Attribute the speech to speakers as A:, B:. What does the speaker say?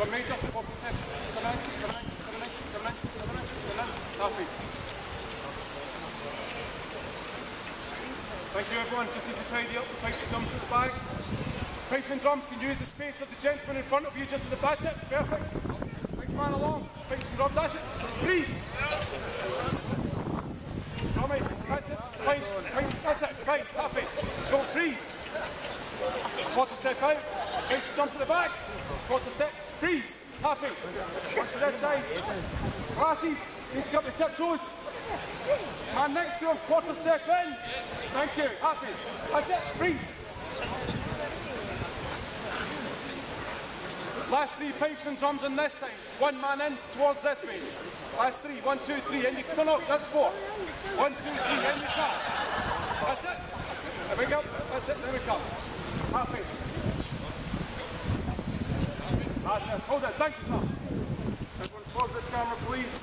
A: Go major, quarter step. Come in. Happy. Thank you everyone, just need to tidy up the pipes and drums at the back. Pipes and drums can use the space of the gentleman in front of you just at the back. That's it, perfect. Next man along, pipes and drums, that's it. Freeze. Tommy, that's it, fine, that's it, fine, happy. Don't freeze. Quarter step out, pipes and drums at the back. Quarter step, freeze, happy. One to this side. Classes, need to get up the tiptoes. Man next to him, quarter step in. Thank you, happy. That's it, freeze. Last 3 pipes and drums on this side. 1 man in towards this way. Last 3, 1, 2, 3, in you come. No, that's 4. 1, 2, 3, in you come. That's it. There we go. That's it, there we come. Happy. That's it. Hold it, thank you, sir. Everyone towards this camera, please.